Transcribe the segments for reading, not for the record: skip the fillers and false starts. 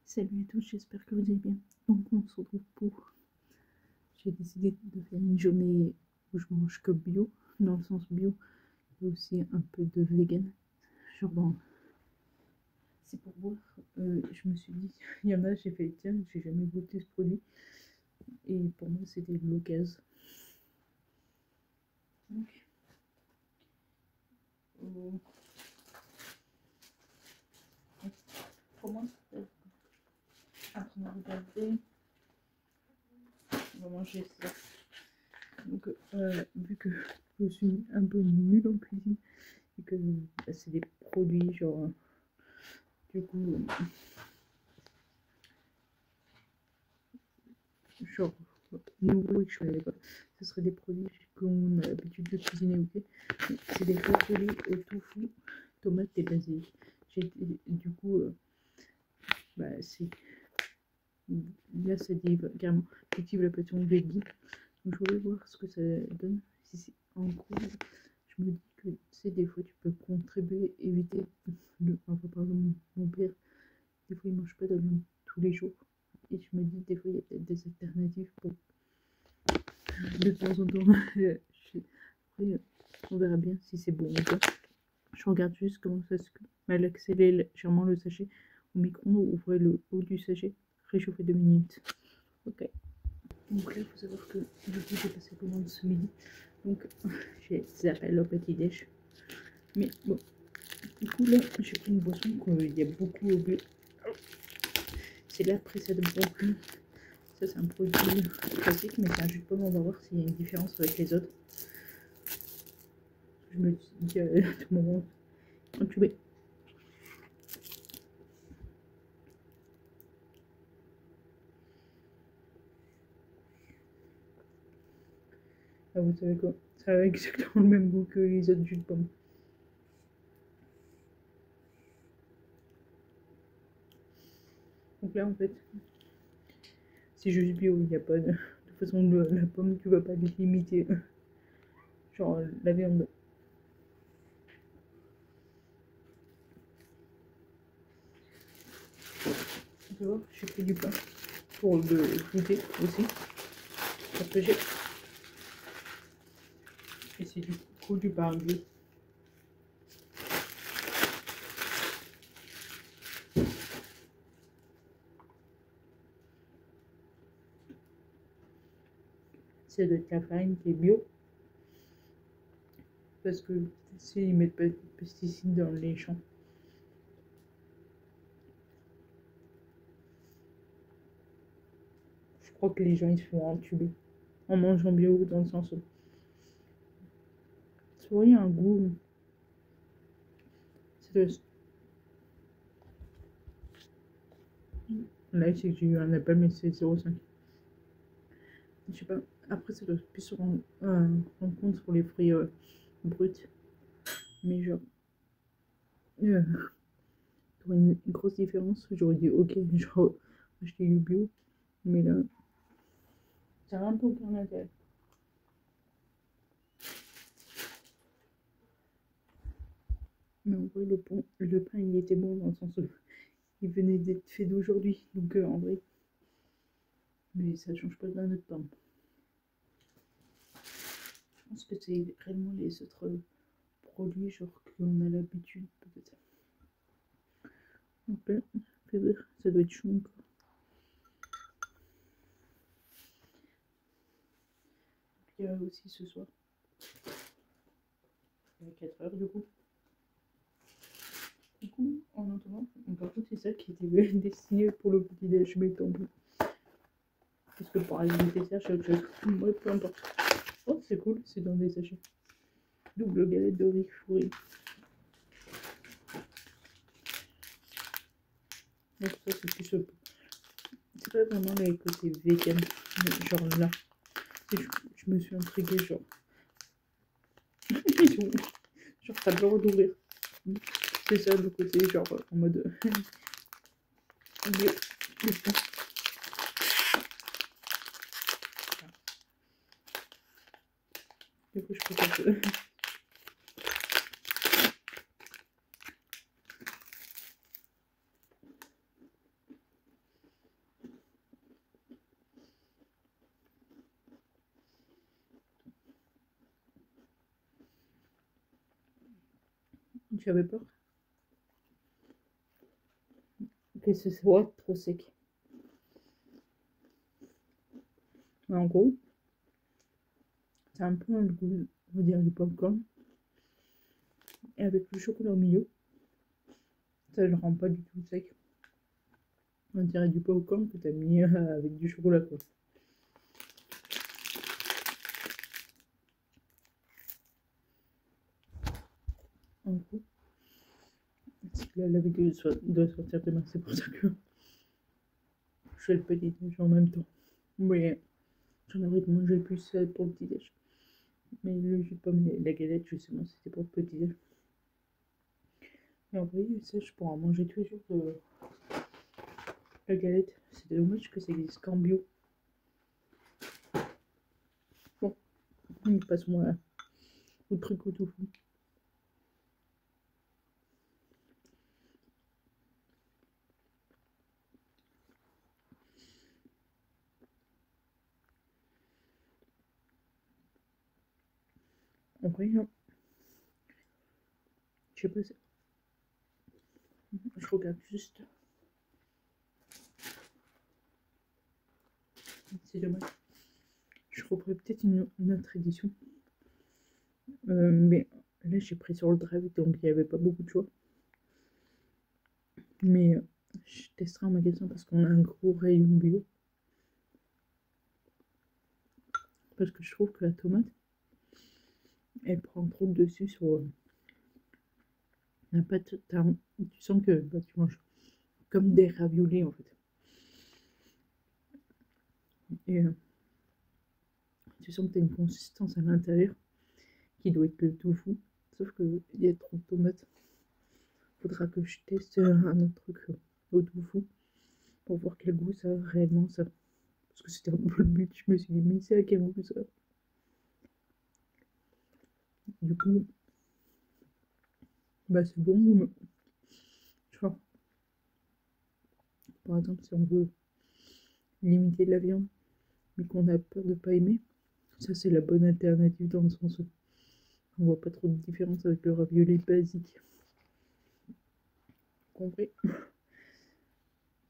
Salut à tous, j'espère que vous allez bien. Donc on se retrouve pour... J'ai décidé de faire une journée où je mange que bio, dans le sens bio, et aussi un peu de vegan. Genre dans... C'est pour voir, je me suis dit, il y en a, j'ai fait, tiens, j'ai jamais goûté ce produit. Et pour moi c'était l'occasion. Donc... pour moi, en train de regarder, on va manger ça. Donc, vu que je suis un peu nulle en cuisine et que c'est des produits genre, du coup, genre nouveaux et que je connais pas, ce serait des produits qu'on a l'habitude de cuisiner, ok. C'est des raviolis au tofu, tomates et basilic. Du coup, bah, c'est là ça dit carrément cultive la passion veggie. Donc je voulais voir ce que ça donne. Si c'est en gros, je me dis que tu des fois tu peux contribuer, éviter enfin, par exemple, mon père, des fois il mange pas de viande tous les jours. Et je me dis des fois il y a peut-être des alternatives pour de temps en temps. Après, on verra bien si c'est bon ou pas. Je regarde juste comment ça se malaxer légèrement le sachet au micro-ondes, ouvrez le haut du sachet, réchauffer 2 minutes. Ok. Donc là, il faut savoir que du coup, j'ai passé commande ce midi. Donc, j'ai zappé le petit déj. Mais bon, du coup, là, j'ai pris une boisson qu'il y a beaucoup au but. C'est la précédente pomme. Ça, c'est un produit classique, mais c'est un jus de pomme. On va voir s'il y a une différence avec les autres. Je me dis à tout moment, entubé. Ah, vous savez quoi? Ça a exactement le même goût que les autres jus de pomme. Donc là, en fait, c'est juste bio. Il n'y a pas de... De toute façon, la pomme, tu vas pas limiter. Genre, la viande. Tu vois, j'ai pris du pain pour le goûter aussi. Parce que j'ai... Et c'est du coup du pain bio. C'est de la farine qui est bio. Parce que s'ils mettent pas de pesticides dans les champs. Je crois que les gens ils se font entuber en mangeant bio dans le sens où... Tu vois, il y a un goût... C'est de... Là, c'est que j'ai eu un appel, mais c'est 0,5. Je sais pas. Après, ça doit plus se rendre compte pour les fruits bruts. Mais genre... pour une grosse différence, j'aurais dit ok, genre acheter du bio. Mais là, ça a un peu aucun intérêt. Mais en vrai, le pain, il était bon dans le sens où il venait d'être fait d'aujourd'hui. Donc en vrai, mais ça change pas d'un autre pain. Je pense que c'est réellement les autres produits, genre qu'on a l'habitude, peut-être. Donc là, ça doit être chaud encore. Il y a aussi ce soir. Il y a 4 heures du coup. Du coup, en attendant, par contre, c'est ça qui était destiné pour le petit déj, mais tant pis. Parce que pour aller dessert, c'est autre chose. Ouais, peu importe. Oh, c'est cool, c'est dans des sachets. Double galette de riz fourré. Donc ça, c'est plus... C'est pas vraiment les côtés vegan. Genre là. Je me suis intriguée, genre... genre, t'as le droit d'ouvrir. C'est ça, le côté, genre, en mode... bio. Du coup, je préfère que... J'avais peur que ce soit trop sec. Mais en gros, c'est un peu le goût, on va dire, du popcorn. Et avec le chocolat au milieu, ça ne le rend pas du tout sec. On dirait du popcorn que tu as mis avec du chocolat, quoi. En gros, la vidéo doit sortir demain, c'est pour ça que je fais le petit déj en même temps. Mais j'en aurais mangé plus pour le petit déj. Mais le jus de pomme et la galette, justement, c'était pour le petit déj. Et en vrai, ça, je pourrais en manger tous les jours de la galette. C'est dommage que ça existe qu'en bio. Bon, passons au truc au tofu. En vrai, je sais pas, je regarde juste. C'est dommage. Je reprends peut-être une autre édition. Mais là, j'ai pris sur le drive, donc il n'y avait pas beaucoup de choix. Mais je testerai en magasin parce qu'on a un gros rayon bio. Parce que je trouve que la tomate, elle prend trop le dessus sur la pâte. Tu sens que bah, tu manges comme des raviolis en fait. Et tu sens que tu as une consistance à l'intérieur qui doit être le tofu. Sauf qu'il y a trop de tomates. Faudra que je teste un autre truc au tofu pour voir quel goût ça a réellement ça. Parce que c'était un peu le but. Je me suis dit, mais c'est à quel goût ça? Du coup, bah c'est bon. Mais... Genre, par exemple, si on veut limiter la viande, mais qu'on a peur de pas aimer, ça c'est la bonne alternative dans le sens où on voit pas trop de différence avec le ravioli basique. Compris?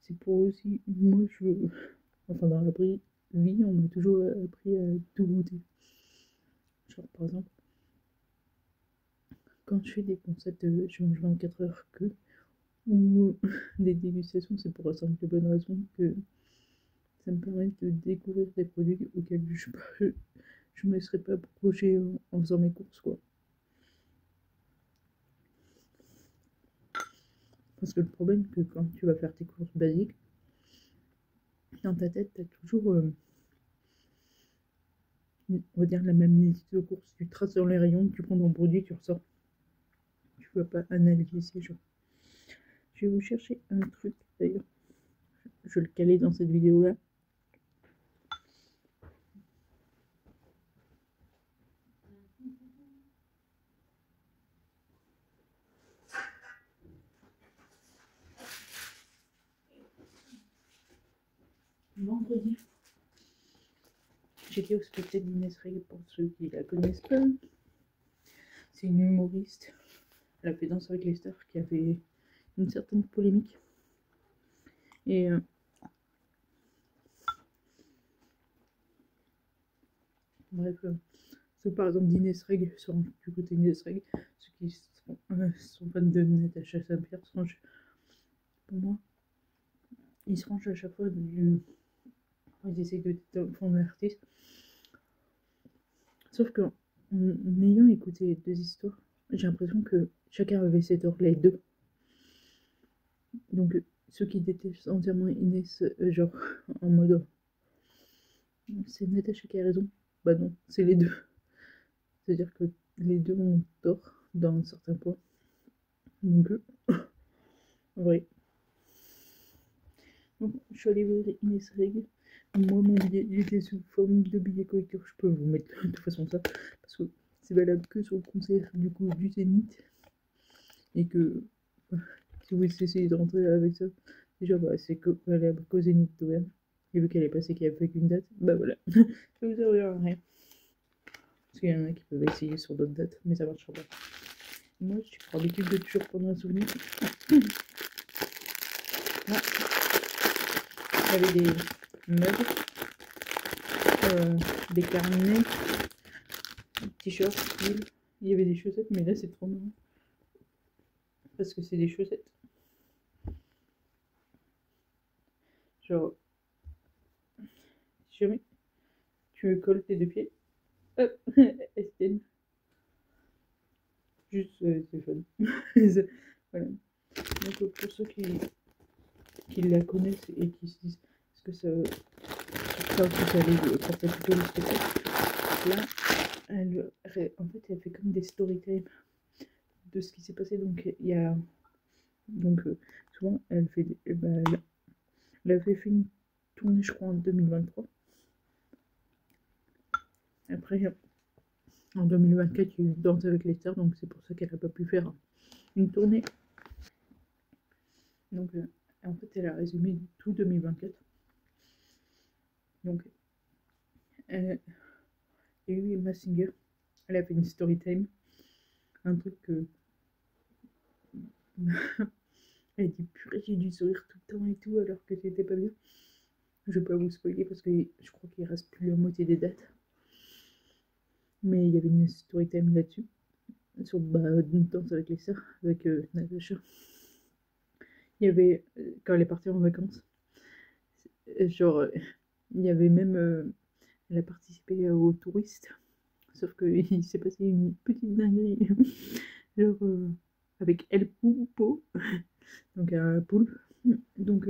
C'est pour aussi, moi je veux, enfin dans la vie, on m'a toujours appris à tout goûter. Genre par exemple, quand je fais des concepts de je mange 24 heures que, ou des dégustations, c'est pour la simple et bonne raison que ça me permet de découvrir des produits auxquels je me serais pas approché en faisant mes courses, quoi. Parce que le problème, c'est que quand tu vas faire tes courses basiques, dans ta tête, tu as toujours, on va dire, la même liste de courses. Tu traces dans les rayons, tu prends ton produit, tu ressors. Tu vas pas analyser ces gens. Je vais vous chercher un truc, d'ailleurs. Je vais le caler dans cette vidéo-là. Vendredi, j'étais au spectacle d'Inès Reg pour ceux qui la connaissent pas. C'est une humoriste. Elle a fait Danse avec les stars qui avait une certaine polémique. Et bref, ceux par exemple d'Inès Reg sont du côté d'Inès Reg, ceux qui sont fans de Natacha Saint-Pierre se rangent, pour moi, ils se rangent à chaque fois ils essayent de défendre l'artiste. Sauf que en ayant écouté les deux histoires, j'ai l'impression que chacun avait ses torts, les deux. Donc ceux qui détestent entièrement Inès, genre en mode c'est Natacha qui a raison, bah non, c'est les deux. C'est-à-dire que les deux ont tort dans certains points. Donc oui. Donc je suis allée voir Inès Reg. Moi mon billet il était sous forme de billet collector, je peux vous mettre de toute façon ça, parce que c'est valable que sur le concert du coup du Zénith. Et que si vous essayez de rentrer avec ça, déjà bah, c'est valable qu'au Zénith d'Auvergne. Et vu qu'elle est passée qu'il n'y avait qu'une date, bah voilà, ça vous servira à rien. Parce qu'il y en a qui peuvent essayer sur d'autres dates, mais ça marchera pas. Moi, j'ai pour habitude de toujours prendre un souvenir. Là, il y avait des mugs, des carnets, des t-shirts, pulls. Il y avait des chaussettes, mais là, c'est trop marrant. Parce que c'est des chaussettes. Genre, si jamais tu colles tes deux pieds, hop, elles tiennent. Juste, c'est fun. Voilà. Donc, pour ceux qui la connaissent et qui se disent est-ce que ça aussi ça allait porter plutôt le spectacle, là, en fait, elle fait comme des story time de ce qui s'est passé. Donc, il y a. Donc, souvent, elle fait. Elle avait fait une tournée, je crois, en 2023. Après, en 2024, il y a eu Danse avec les stars, donc c'est pour ça qu'elle n'a pas pu faire une tournée. Donc, en fait, elle a résumé tout 2024. Donc, il y a eu Emma Singer. Elle a fait une story time. Un truc que. Elle dit purée, j'ai dû sourire tout le temps et tout, alors que j'étais pas bien. Je vais pas vous spoiler parce que je crois qu'il reste plus la moitié des dates. Mais il y avait une story time là-dessus. Sur Danse avec les stars, avec Natacha. Il y avait, quand elle est partie en vacances, genre, il y avait même, elle a participé aux touristes, sauf qu'il s'est passé une petite dinguerie, genre, avec El Pulpo, donc un poulpe. Donc,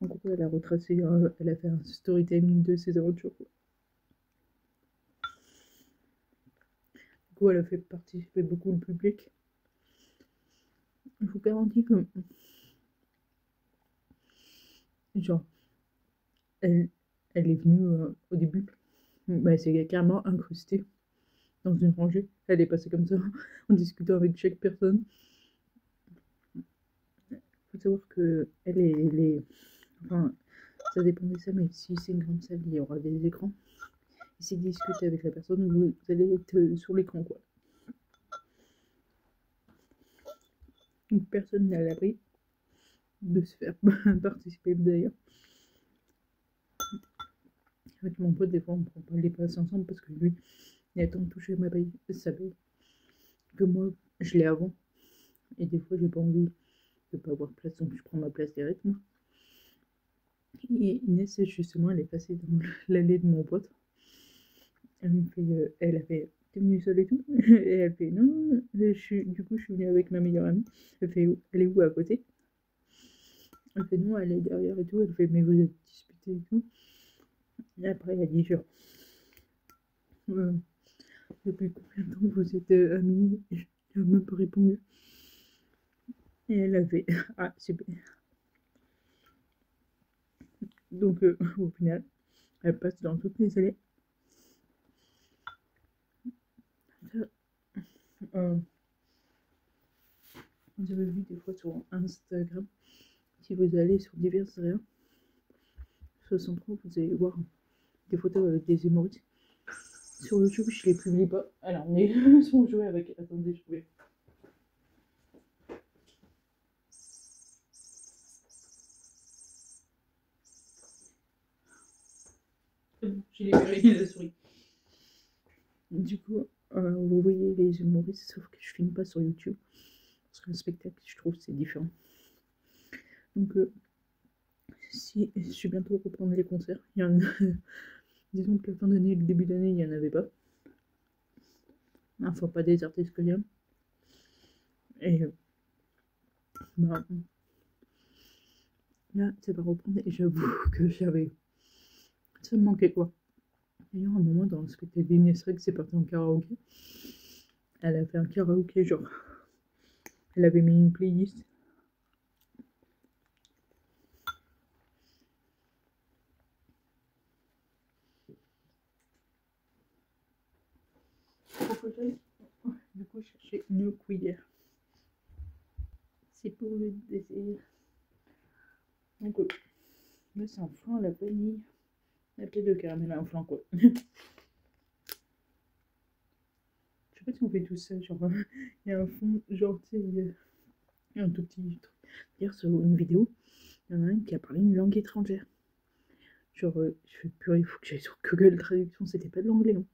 en gros, elle a retracé, elle a fait un storytelling de ses aventures. Du coup, elle a fait participer beaucoup le public. Je vous garantis que, genre, elle est venue au début, bah, elle s'est carrément incrustée dans une rangée. Elle est passée comme ça, en discutant avec chaque personne. Il faut savoir que enfin, ça dépend des salles, mais si c'est une grande salle, il y aura des écrans. Et si vous discutez avec la personne, vous allez être sur l'écran, quoi. Donc personne n'est à l'abri de se faire participer d'ailleurs. Avec mon pote, des fois, on prend pas les passes ensemble parce que lui, il attend de toucher sa paye, que moi, je l'ai avant. Et des fois, j'ai pas envie de pas avoir place, donc je prends ma place direct, moi. Et Inès, justement, elle est passée dans l'allée de mon pote. Elle me fait, elle a fait, t'es venue seule et tout? Et elle fait, non, du coup, je suis venue avec ma meilleure amie. Elle fait, elle est où à côté? Elle fait, non, elle est derrière et tout. Elle fait, mais vous êtes disputés et tout. Et après, elle a dit, genre, euh, depuis combien de temps vous êtes amis? Et elle m'a même pas répondu. Et elle a fait, ah, super. Donc, au final, elle passe dans toutes les allées. Euh, vous avez vu des fois sur Instagram, si vous allez sur divers réels, 63, vous allez voir des photos avec des humoristes. Sur YouTube, je les publie pas. Alors, on est sont joués avec. Attendez, je vais. J'ai libéré la souris. Du coup, vous voyez les humoristes, sauf que je filme pas sur YouTube. Parce qu'un spectacle, je trouve, c'est différent. Donc, si je vais bientôt reprendre les concerts, il y en a. Disons que la fin d'année et le début d'année, il n'y en avait pas. Enfin, pas des artistes que j'aime. Et bah, là, ça va reprendre. Et j'avoue que j'avais. Ça me manquait quoi. D'ailleurs, à un moment, dans le spectacle d'Inès Reg, c'est parti en karaoké. Elle a fait un karaoké, genre. Elle avait mis une playlist. Du coup, chercher une cuillère. C'est pour le dessert. Donc, là, c'est un flan à la vanille. La plaie de caramel, un flan quoi. Je sais pas si on fait tout ça, genre, il y a un fond, genre, tu sais, il y a un tout petit truc. D'ailleurs, sur une vidéo, il y en a un qui a parlé une langue étrangère. Genre, je fais purée, il faut que j'aille sur Google Traduction, c'était pas de l'anglais, hein.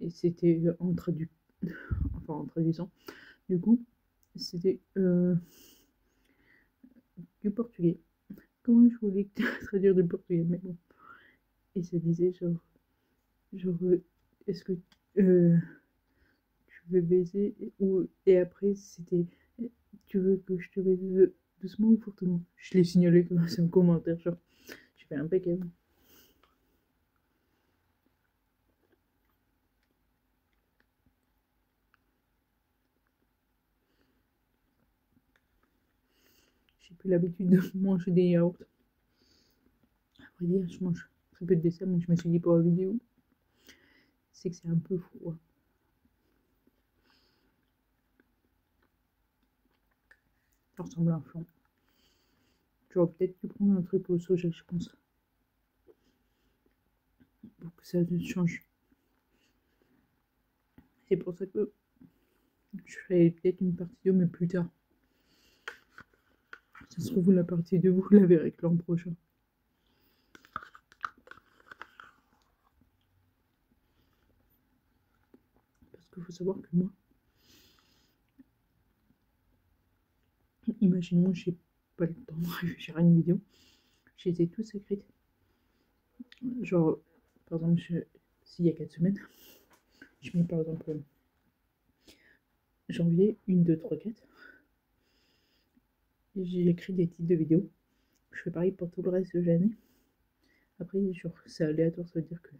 Et c'était enfin, en traduisant. Du coup, c'était du portugais. Comment je voulais traduire du portugais, mais bon. Et ça disait genre est-ce que tu veux baiser et après c'était tu veux que je te baise doucement ou fortement. Je l'ai signalé comme c'est un commentaire, genre je fais impeccable. J'ai plus l'habitude de manger des yaourts. À vrai dire, je mange très peu de dessert, mais je me suis dit pour la vidéo, c'est que c'est un peu froid. Ça ressemble à un flan. J'aurais peut-être dû prendre un truc au soja, je pense. Pour que ça change. C'est pour ça que je ferai peut-être une partie 2, mais plus tard. Ça se trouve, la partie 2, vous la verrez que l'an prochain. Parce qu'il faut savoir que moi, imaginons, j'ai pas le temps de réfléchir à une vidéo. Je les ai tous écrites. Genre, par exemple, s'il y a 4 semaines, je mets par exemple janvier, 1, 2, 3, 4. J'ai écrit des titres de vidéos. Je fais pareil pour tout le reste de l'année. Après, genre, c'est aléatoire, ça veut dire que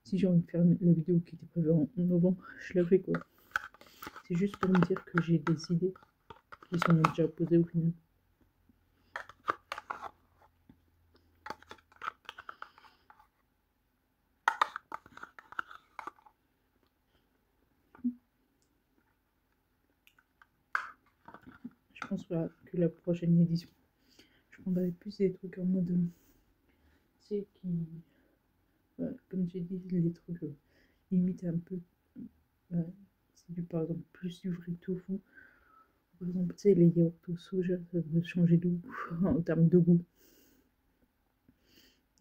si j'ai envie de faire la vidéo qui était prévue en novembre, je la fais quoi. C'est juste pour me dire que j'ai des idées qui sont déjà posées au final. Je pense que la prochaine édition, je prendrai plus des trucs en mode, tu sais, comme j'ai dit, les trucs limite un peu, c'est du par exemple plus du vrai tofu. Par exemple, tu sais, les yaourts au soja, ça va changer de goût en termes de goût.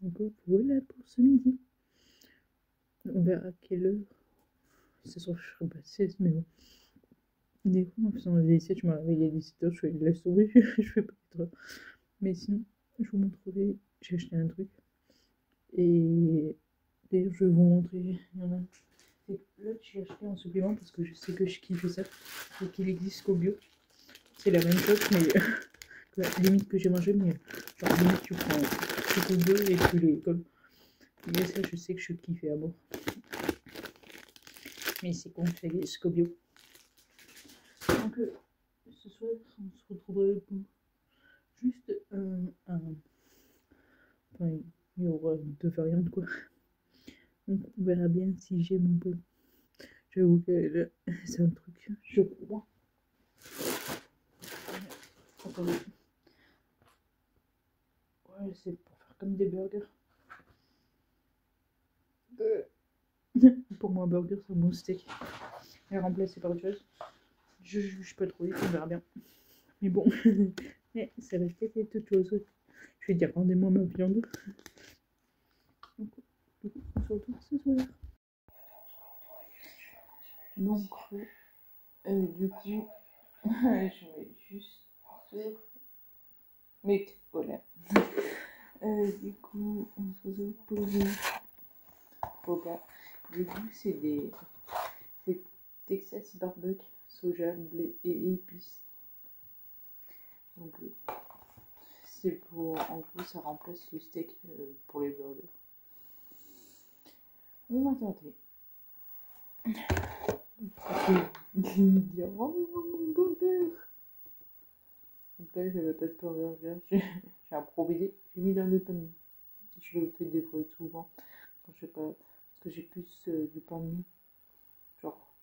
Donc voilà pour ce midi. On verra à quelle heure. Ce soir, je serai pas 16, mais bon. Des fois, en faisant les 17, je me réveille à 17h, je fais laisse tomber, je fais pas trop. Mais sinon, je vous montrerai, j'ai acheté un truc. Et d'ailleurs, je vais vous montrer. Il y en a. Là, j'ai acheté un supplément parce que je sais que je kiffe ça. Et qu'il existe qu'au bio. C'est la même chose, mais limite que j'ai mangé, mais genre limite tu prends tout au bio et tu les colles. Mais ça, je sais que je kiffe à mort. Mais c'est con, c'est Scobio. Donc, ce soir, on se retrouverait pour juste enfin, il y aura 2 variantes, quoi. Donc, on verra bien si j'ai mon peu. J'avoue que c'est un truc, je crois. Attendez. Ouais, c'est pour faire comme des burgers. Pour moi, un burger, c'est un bon steak. Et remplacé par autre chose. Je juge pas trop vite, on verra bien. Mais bon, mais ça va peut-être être autre chose. Je vais dire, rendez-moi ma viande. Donc, on se retrouve ce soir. Donc, du coup, je mets juste sur mute, voilà. Du coup, on se retrouve pour le Boba. Du coup, c'est Texas barbecue, soja, blé et épices. Donc, c'est pour, en gros, ça remplace le steak pour les burgers. On va tenter. Je vais me dire, oh mon burger. Donc là, j'avais pas de burger. J'ai improvisé. J'ai mis dans le pain de mie. Je le fais des fois souvent. Quand je sais pas. Parce que j'ai plus du pain de mie. Genre,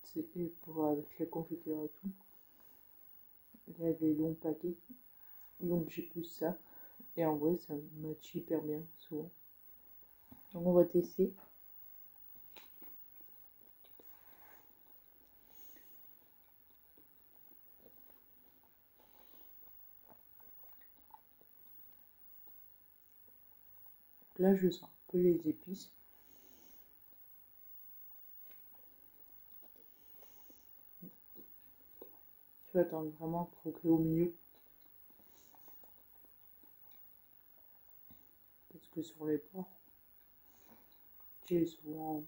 c'est pour avec la confiture et tout. Là, les longs paquets. Donc j'ai plus ça. Et en vrai, ça match hyper bien souvent. Donc on va tester. Là, je sens un peu les épices. Tu vas attendre vraiment croquer au milieu. Parce que sur les porcs, j'ai souvent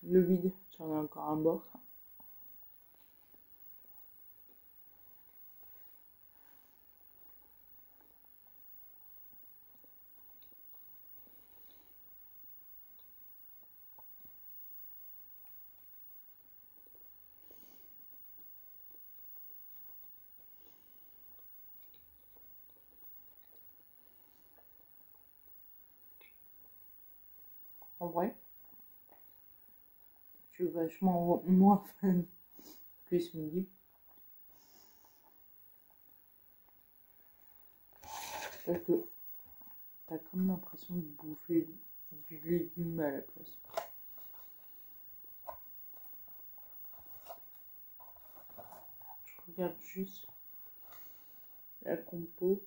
le vide. J'en ai encore un bord. En vrai, je suis vachement moins fan que ce midi. Parce que t'as comme l'impression de bouffer du légume à la place. Je regarde juste la compo.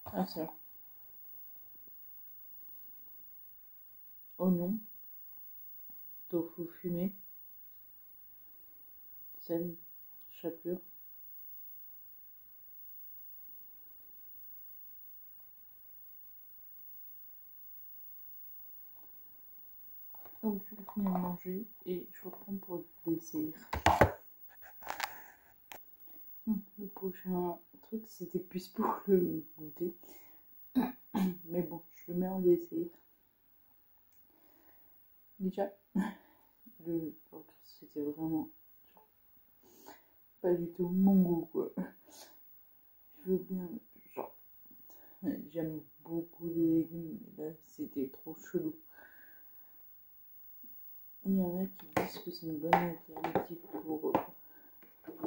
Ah ça. Oignon, tofu fumé, sel, chapelure. Donc je vais finir de manger et je reprends pour le dessert. Le prochain truc c'était plus pour le goûter. Mais bon, je le mets en dessert. Déjà, c'était vraiment pas du tout mon goût quoi. Je veux bien, genre, j'aime beaucoup les légumes, mais là c'était trop chelou. Il y en a qui disent que c'est une bonne alternative pour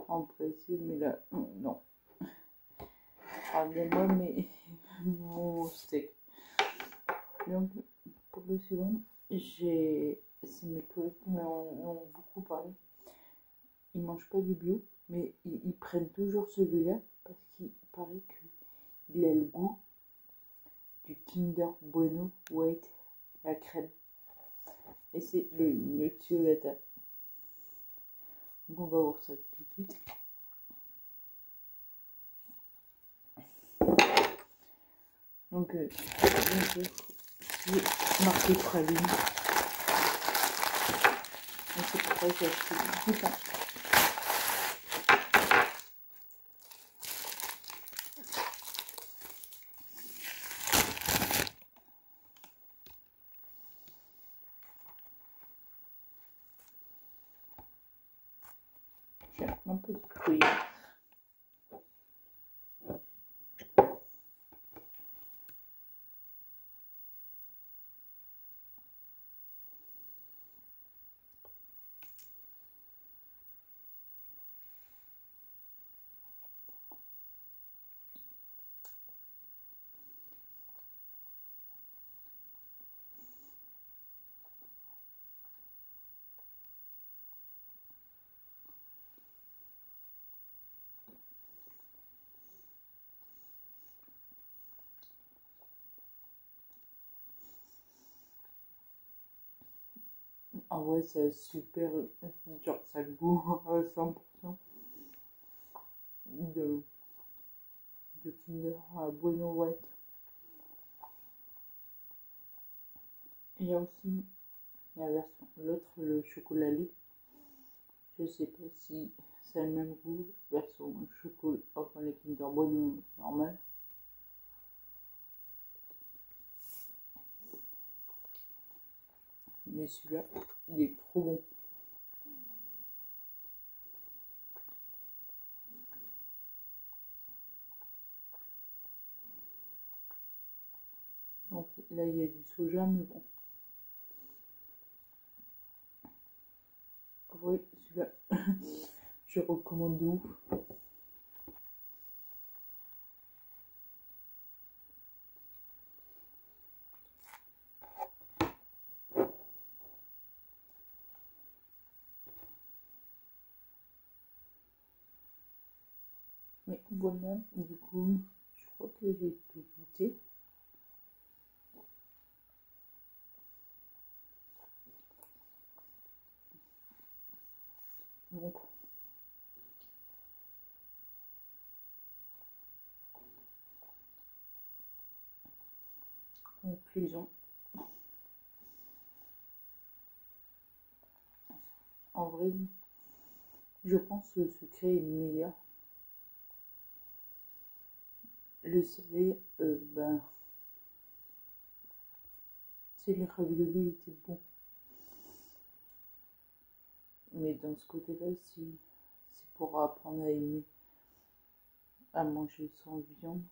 remplacer, mais là, non. Pardonnez-moi, mais mon steak. Donc, pour le second, c'est mes collègues qui m'en ont beaucoup parlé. Ils mangent pas du bio, mais ils prennent toujours celui-là parce qu'il paraît qu'il a le goût du Kinder Bueno White, la crème. Et c'est le Nutellata. Donc on va voir ça tout de suite. Donc, bien sûr, c'est marqué praline. Et c'est pour ça que j'ai acheté du pain. J'ai un peu de cuillère. En vrai, c'est super, genre ça a le goût à 100% de Kinder Bueno White. Il y a aussi la version, l'autre, le chocolat lait. Je sais pas si ça a le même goût, version chocolat, enfin les Kinder Bueno normal. Mais celui-là, il est trop bon. Donc là, il y a du soja, mais bon. Oui, celui-là, je recommande de ouf. Mais voilà, du coup, je crois que j'ai tout goûté. Donc, conclusion. En vrai, je pense que le secret est meilleur. Le CV, c'est les raviolis étaient bons. Mais dans ce côté-là, si c'est pour apprendre à aimer, à manger sans viande,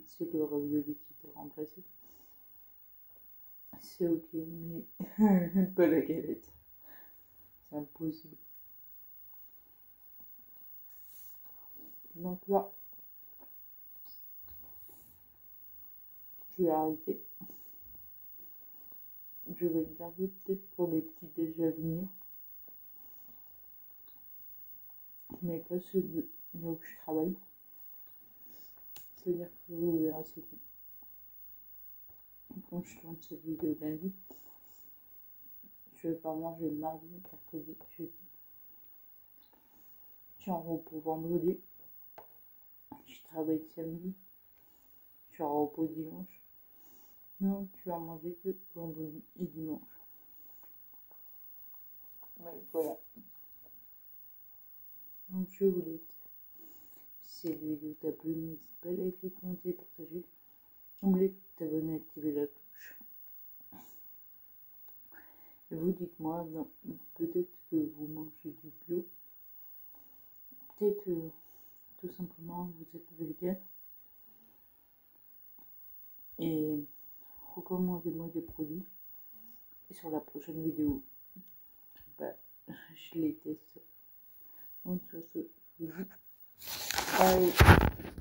c'est le ravioli qui était remplacé. C'est ok, mais pas la galette. C'est impossible. Donc là, je vais arrêter. Je vais le garder peut-être pour les petits déjeuners à venir. Mais pas ceux là où je travaille. C'est-à-dire que vous verrez, c'est quand je tourne cette vidéo lundi, je vais pas manger le mardi, mercredi, jeudi. Je suis en repos vendredi. Je travaille samedi. Je suis en repos dimanche. Non, tu vas manger que vendredi et dimanche. Mais voilà. Donc je voulais te... Si cette vidéo t'a plu, n'hésite pas à liker, commenter, partager. N'oublie de t'abonner et activer la cloche. Et vous dites-moi, peut-être que vous mangez du bio. Peut-être tout simplement vous êtes vegan. Et recommandez-moi des produits. Et sur la prochaine vidéo, je les teste. Donc sur ce, je vous dis bye.